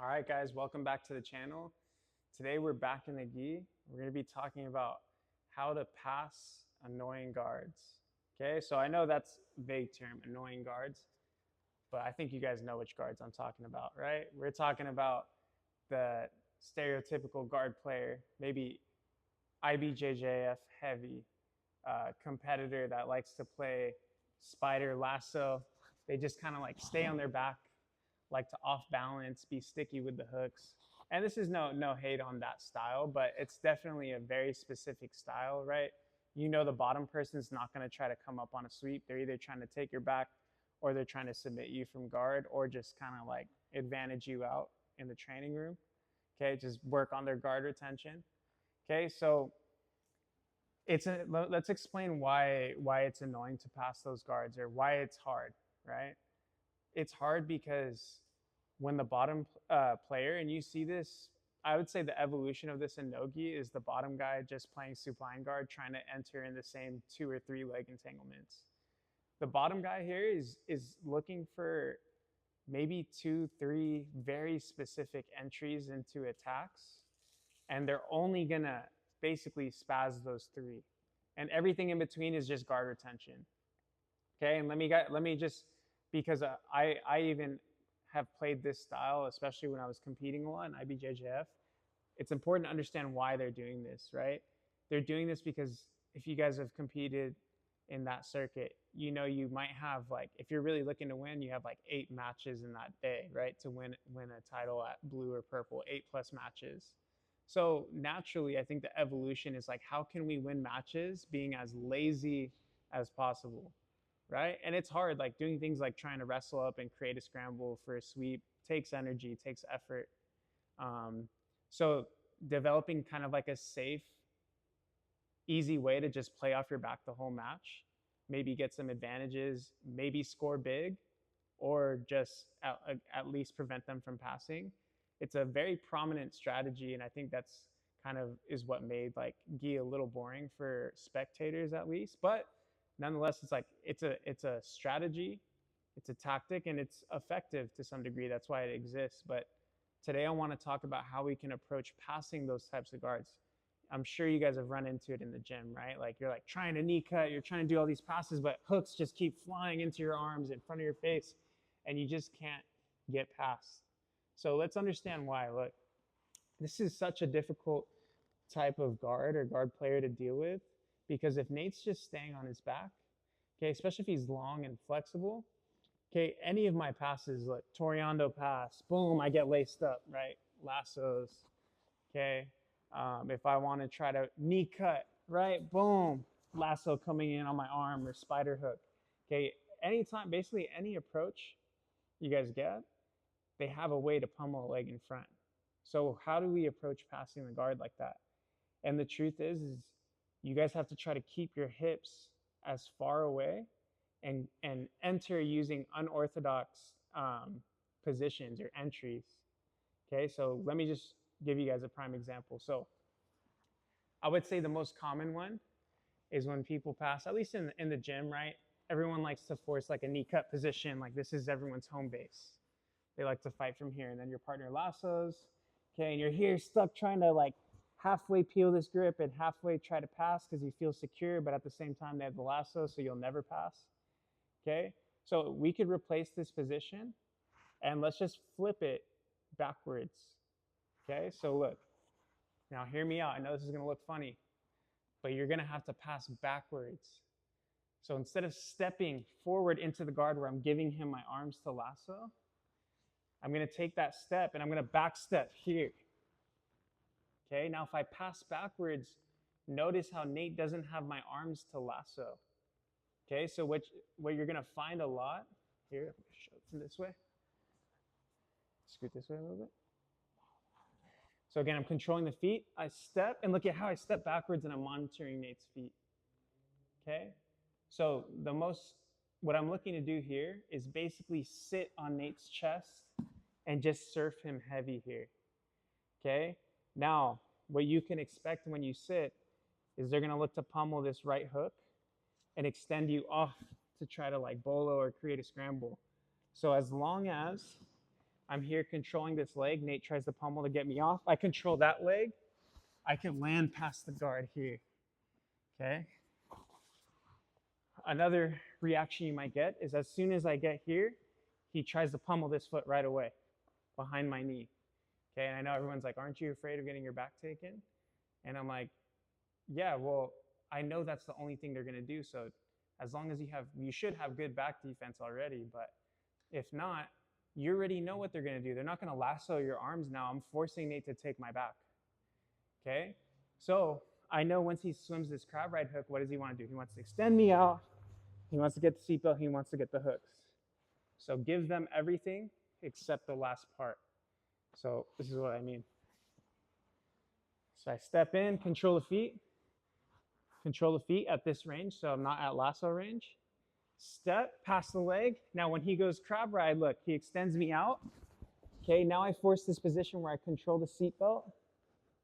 All right, guys, welcome back to the channel. Today we're back in the gi. We're going to be talking about how to pass annoying guards. Okay, so I know that's a vague term, annoying guards, but I think you guys know which guards I'm talking about, right? We're talking about the stereotypical guard player, maybe IBJJF heavy competitor that likes to play spider lasso. They just kind of like stay on their back, like to off balance, be sticky with the hooks. And this is no hate on that style, but it's definitely a very specific style, right? You know the bottom person's not going to try to come up on a sweep. They're either trying to take your back or they're trying to submit you from guard or just kind of like advantage you out in the training room. Okay, just work on their guard retention. Okay, so let's explain why it's annoying to pass those guards or why it's hard, right? It's hard because when the bottom player, and you see this, I would say the evolution of this in nogi is the bottom guy just playing supine guard, trying to enter in the same 2 or 3 leg entanglements. The bottom guy here is looking for maybe 2, 3 very specific entries into attacks, and they're only gonna basically spaz those 3, and everything in between is just guard retention. Okay, and let me just, because I even have played this style, especially when I was competing a lot in IBJJF. It's important to understand why they're doing this, right? They're doing this because if you guys have competed in that circuit, you know you might have, like, if you're really looking to win, you have like 8 matches in that day, right? To win a title at blue or purple, 8+ matches. So naturally, I think the evolution is like, how can we win matches being as lazy as possible? Right? And it's hard, like doing things like trying to wrestle up and create a scramble for a sweep takes energy, takes effort. So developing kind of like a safe, easy way to just play off your back the whole match, maybe get some advantages, maybe score big, or just at least prevent them from passing. It's a very prominent strategy, and I think that's kind of is what made like gi a little boring for spectators at least. But nonetheless, it's like it's a strategy, it's a tactic, and it's effective to some degree. That's why it exists. But today I want to talk about how we can approach passing those types of guards. I'm sure you guys have run into it in the gym, right? Like you're like trying to knee cut, you're trying to do all these passes, but hooks just keep flying into your arms in front of your face, and you just can't get past. So let's understand why. Look, this is such a difficult type of guard or guard player to deal with, because if Nate's just staying on his back, okay, especially if he's long and flexible, okay, any of my passes, like Toriando pass, boom, I get laced up, right? Lassos, okay. If I want to try to knee cut, right, boom, lasso coming in on my arm or spider hook, okay. Anytime, basically any approach you guys get, they have a way to pummel a leg in front. So how do we approach passing the guard like that? And the truth is you guys have to try to keep your hips as far away and enter using unorthodox positions or entries. Okay, so let me just give you guys a prime example. So I would say the most common one is when people pass, at least in the gym, right? Everyone likes to force like a knee cut position, like this is everyone's home base. They like to fight from here, and then your partner lassos, okay, and you're here stuck trying to like halfway peel this grip and halfway try to pass because you feel secure, but at the same time they have the lasso, so you'll never pass. Okay, so we could replace this position and let's just flip it backwards. Okay, so look, now hear me out. I know this is going to look funny, but you're going to have to pass backwards. So instead of stepping forward into the guard where I'm giving him my arms to lasso, I'm going to take that step and I'm going to back step here. Okay, now if I pass backwards, notice how Nate doesn't have my arms to lasso. Okay, so what you're gonna find a lot, here, I'm gonna show it from this way. Scoot this way a little bit. So again, I'm controlling the feet, I step, and look at how I step backwards and I'm monitoring Nate's feet. Okay, so what I'm looking to do here is basically sit on Nate's chest and just surf him heavy here. Okay, now what you can expect when you sit is they're gonna look to pummel this right hook and extend you off to try to like bolo or create a scramble. So as long as I'm here controlling this leg. Nate tries to pummel to get me off. I control that leg. I can land past the guard here, okay? Another reaction you might get is as soon as I get here, he tries to pummel this foot right away behind my knee, okay? And I know everyone's like, aren't you afraid of getting your back taken? And I'm like, yeah, well, I know that's the only thing they're gonna do, so as long as you should have good back defense already, but if not, you already know what they're gonna do. They're not gonna lasso your arms now. I'm forcing Nate to take my back, okay? So I know once he swims this crab ride hook, what does he wanna do? He wants to extend me out. He wants to get the seatbelt. He wants to get the hooks. So give them everything except the last part. So this is what I mean. So I step in, control the feet at this range, so I'm not at lasso range. Step past the leg. Now when he goes crab ride, look, he extends me out. Okay, now I force this position where I control the seatbelt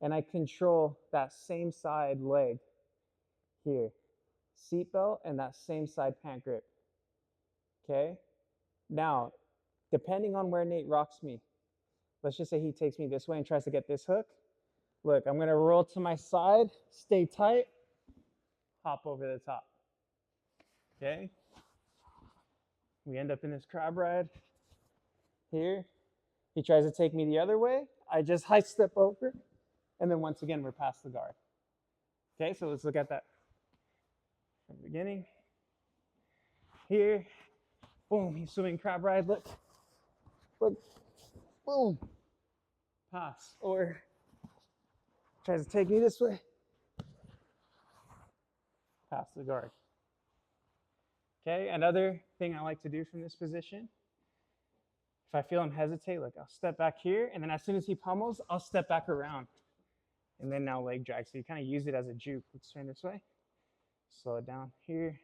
and I control that same side leg here. Seatbelt and that same side pant grip. Okay, now depending on where Nate rocks me, let's just say he takes me this way and tries to get this hook. Look, I'm gonna roll to my side, stay tight, hop over the top. Okay, we end up in this crab ride here. He tries to take me the other way. I just high step over, and then once again we're past the guard. Okay, so let's look at that from the beginning. Here, boom, he's swimming crab ride, look, boom, pass, or tries to take me this way, pass the guard. Okay, another thing I like to do from this position, if I feel him hesitate, look, I'll step back here, and then as soon as he pummels, I'll step back around, and then now leg drag. So you kind of use it as a juke. Let's turn this way, slow it down here.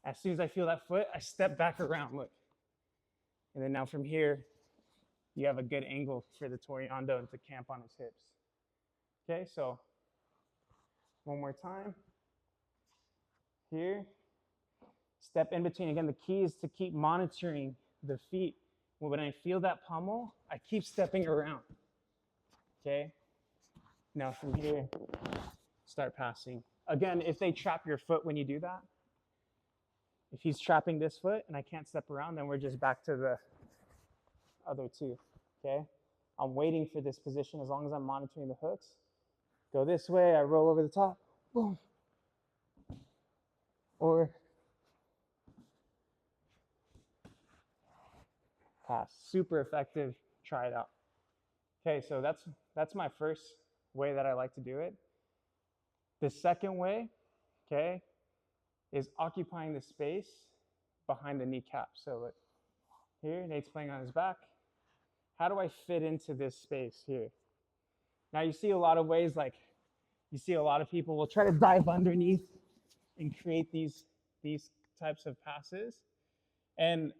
As soon as I feel that foot, I step back around, look. And then now from here, you have a good angle for the Toriando to camp on his hips. Okay, so one more time. Here, step in between. Again, the key is to keep monitoring the feet. When I feel that pummel, I keep stepping around. Okay, now from here, start passing. Again, if they trap your foot when you do that, if he's trapping this foot and I can't step around, then we're just back to the other two, okay? I'm waiting for this position as long as I'm monitoring the hooks. Go this way, I roll over the top, boom. Or pass, super effective, try it out. Okay, so that's my first way that I like to do it. The second way, okay, is occupying the space behind the kneecap. So look, here, Nate's playing on his back. How do I fit into this space here? Now you see a lot of ways, like you see a lot of people will try to dive underneath and create these types of passes. And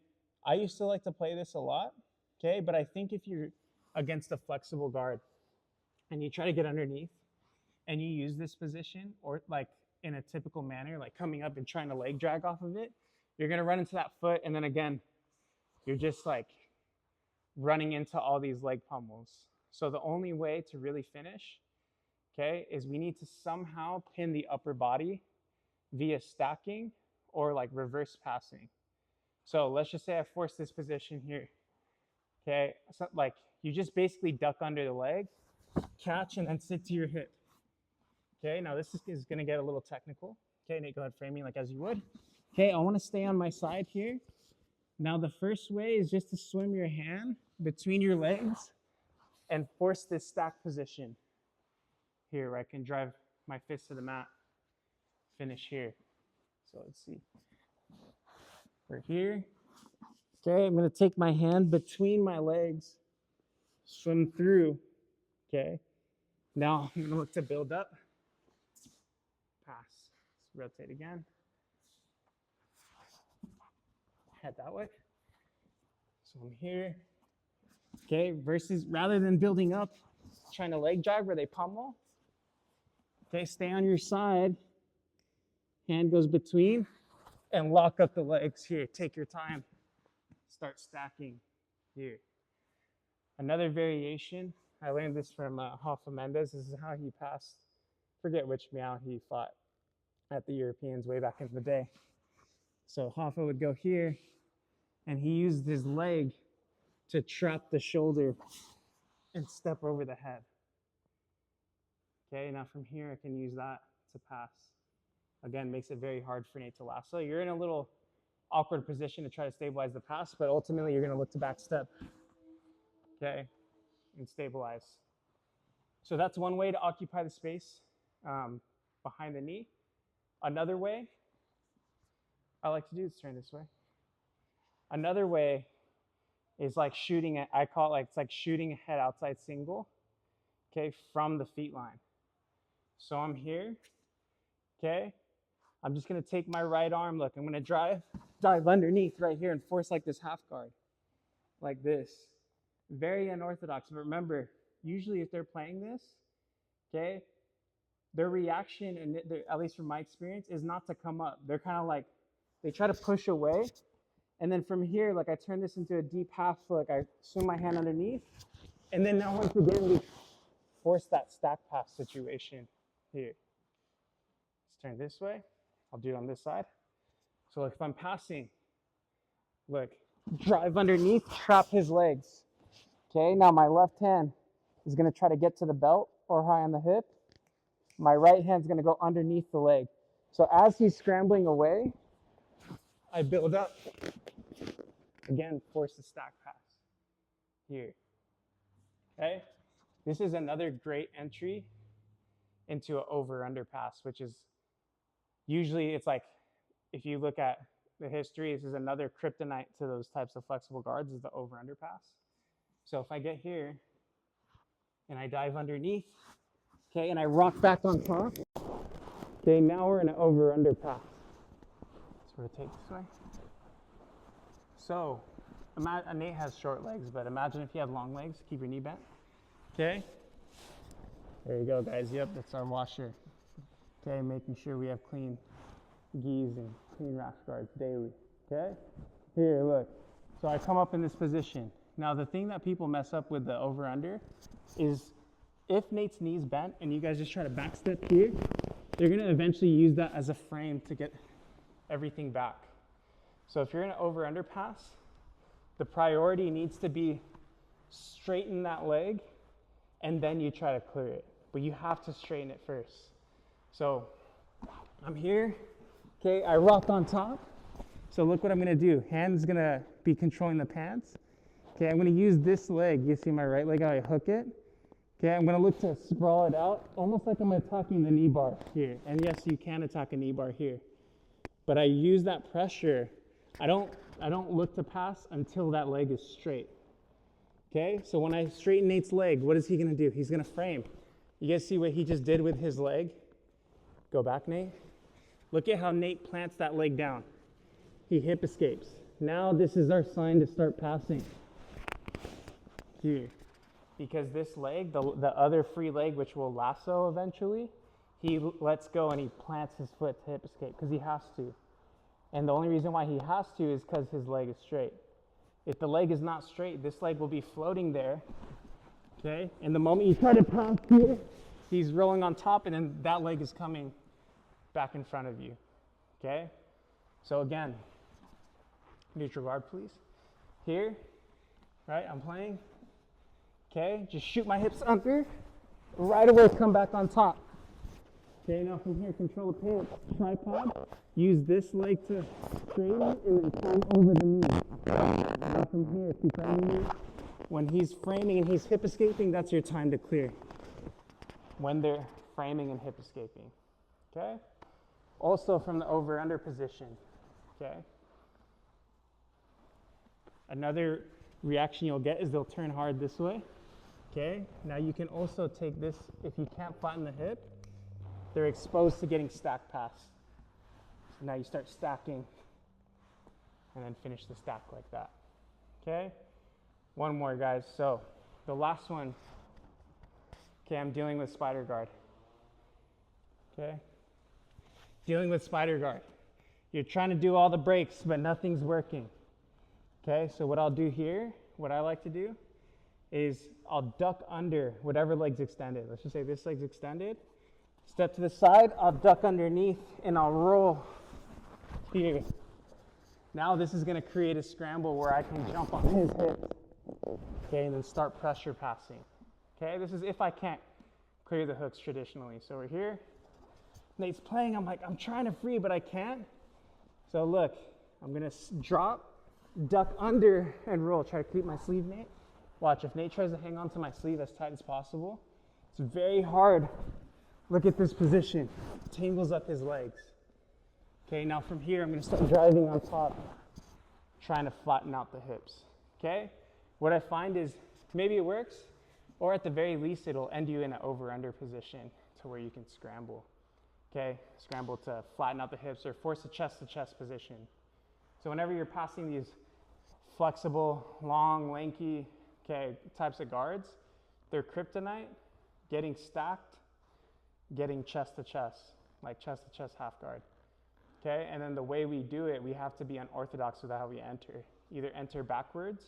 I used to like to play this a lot, okay? But I think if you're against a flexible guard and you try to get underneath and you use this position or like in a typical manner, like coming up and trying to leg drag off of it, you're gonna run into that foot, and then again, you're just like running into all these leg pummels. So the only way to really finish, okay, is we need to somehow pin the upper body via stacking or like reverse passing. So let's just say I force this position here, okay? So like you just basically duck under the leg, catch, and then sit to your hip. Okay, now this is gonna get a little technical. Okay, Nate, go ahead, frame me like as you would. Okay, I wanna stay on my side here. Now the first way is just to swim your hand between your legs and force this stack position here where I can drive my fist to the mat, finish here. So let's see, we're here. Okay, I'm gonna take my hand between my legs, swim through, okay? Now I'm gonna look to build up. Pass. Let's rotate again. Head that way. So I'm here. Okay, versus rather than building up, trying to leg drive where they pummel. Okay, stay on your side. Hand goes between and lock up the legs here. Take your time. Start stacking here. Another variation, I learned this from Hoffa Mendes. This is how he passed, forget which meow he fought at the Europeans way back in the day. So Hoffa would go here, and he used his leg to trap the shoulder and step over the head. Okay, now from here I can use that to pass. Again, makes it very hard for Nate to lasso. You're in a little awkward position to try to stabilize the pass, but ultimately you're gonna look to back step, okay, and stabilize. So that's one way to occupy the space behind the knee. Another way I like to do is turn this way. Another way is like shooting it, I call it like, it's like shooting a head outside single, okay, from the feet line. So I'm here, okay, I'm just gonna take my right arm, look, I'm gonna dive underneath right here and force like this half guard, like this. Very unorthodox, but remember, usually if they're playing this, okay, their reaction, and at least from my experience, is not to come up. They're kind of like, they try to push away, and then from here, like I turn this into a deep half flick, I swing my hand underneath, and then now once again, we force that stack pass situation here. Let's turn this way. I'll do it on this side. So like if I'm passing, look, drive underneath, trap his legs. Okay, now my left hand is gonna try to get to the belt or high on the hip. My right hand's gonna go underneath the leg. So as he's scrambling away, I build up. Again, force the stack pass here. Okay, this is another great entry into an over-under pass, which is usually, it's like, if you look at the history, this is another kryptonite to those types of flexible guards, is the over-under pass. So if I get here and I dive underneath, okay, and I rock back on top, okay, now we're in an over-under pass. Let's rotate this way. So, Nate has short legs, but imagine if you have long legs, keep your knee bent, okay? There you go, guys. Yep, that's our washer. Okay, making sure we have clean gis and clean rash guards daily, okay? Here, look. So I come up in this position. Now, the thing that people mess up with the over-under is if Nate's knee's bent and you guys just try to backstep here, they're gonna eventually use that as a frame to get everything back. So if you're in an over-under pass, the priority needs to be straighten that leg and then you try to clear it. But you have to straighten it first. So I'm here, okay, I rock on top. So look what I'm gonna do. Hand's gonna be controlling the pants. Okay, I'm gonna use this leg. You see my right leg, how I hook it? Okay, I'm gonna look to sprawl it out, almost like I'm attacking the knee bar here. And yes, you can attack a knee bar here. But I use that pressure. I don't look to pass until that leg is straight. Okay, so when I straighten Nate's leg, what is he gonna do? He's gonna frame. You guys see what he just did with his leg? Go back, Nate. Look at how Nate plants that leg down. He hip escapes. Now this is our sign to start passing. Here. Because this leg, the other free leg, which will lasso eventually, he lets go and he plants his foot to hip escape because he has to. And the only reason why he has to is because his leg is straight. If the leg is not straight, this leg will be floating there, okay? And the moment you try to pass here, he's rolling on top and then that leg is coming back in front of you, okay? So again, neutral guard, please. Here, right, I'm playing. Okay, just shoot my hips under. Right away, come back on top. Okay, now from here, control the pants. Tripod. Use this leg to straighten and then climb over the knee. Now from here, keep framing. When he's framing and he's hip escaping, that's your time to clear. When they're framing and hip escaping. Okay? Also from the over-under position. Okay? Another reaction you'll get is they'll turn hard this way. Okay, now you can also take this, if you can't flatten the hip, they're exposed to getting stack pass. So now you start stacking and then finish the stack like that. Okay, one more, guys. So the last one, okay, I'm dealing with spider guard. Okay, dealing with spider guard. You're trying to do all the breaks, but nothing's working. Okay, so what I'll do here, what I like to do, is I'll duck under whatever leg's extended. Let's just say this leg's extended. Step to the side, I'll duck underneath, and I'll roll here. Now this is gonna create a scramble where I can jump on his hips, okay, and then start pressure passing. Okay, this is if I can't clear the hooks traditionally. So we're here, Nate's playing, I'm like, I'm trying to free, but I can't. So look, I'm gonna drop, duck under, and roll. Try to keep my sleeve, Nate. Watch, if Nate tries to hang on to my sleeve as tight as possible, it's very hard. Look at this position, tangles up his legs. Okay, now from here, I'm gonna start driving on top, trying to flatten out the hips, okay? What I find is maybe it works, or at the very least, it'll end you in an over-under position to where you can scramble, okay? Scramble to flatten out the hips or force a chest-to-chest position. So whenever you're passing these flexible, long, lanky, okay, types of guards, they're kryptonite, getting stacked, getting chest to chest, like chest to chest half guard. Okay, and then the way we do it, we have to be unorthodox with how we enter. Either enter backwards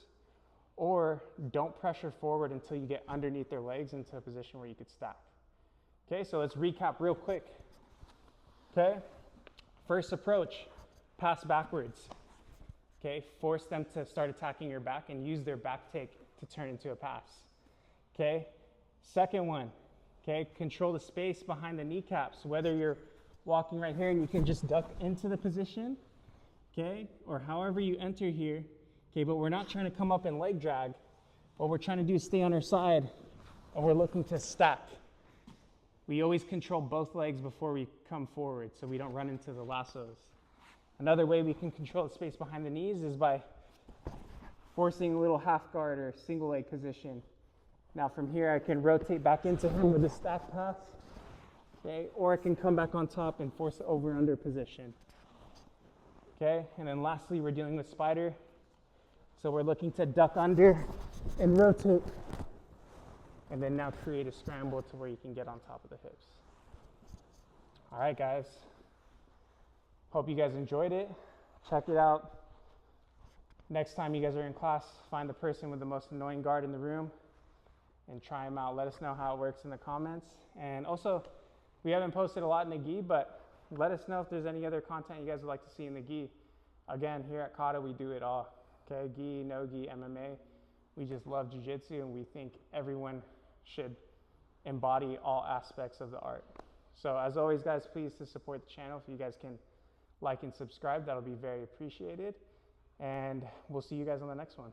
or don't pressure forward until you get underneath their legs into a position where you could stack. Okay, so let's recap real quick. Okay, first approach, pass backwards. Okay, force them to start attacking your back and use their back take to turn into a pass. Okay, second one, okay, control the space behind the kneecaps, whether you're walking right here and you can just duck into the position, okay, or however you enter here, okay, but we're not trying to come up and leg drag. What we're trying to do is stay on our side, and we're looking to stack. We always control both legs before we come forward so we don't run into the lassos. Another way we can control the space behind the knees is by forcing a little half guard or single leg position. Now from here I can rotate back into him with a stack pass, okay, or I can come back on top and force over under position. Okay, and then lastly we're dealing with spider. So we're looking to duck under and rotate, and then now create a scramble to where you can get on top of the hips. All right, guys. Hope you guys enjoyed it. Check it out. Next time you guys are in class, find the person with the most annoying guard in the room and try them out. Let us know how it works in the comments. And also, we haven't posted a lot in the gi, but let us know if there's any other content you guys would like to see in the gi. Again, here at Kata, we do it all. Okay, gi, nogi, MMA. We just love jiu-jitsu, and we think everyone should embody all aspects of the art. So as always, guys, please to support the channel. If you guys can like and subscribe, that'll be very appreciated. And we'll see you guys on the next one.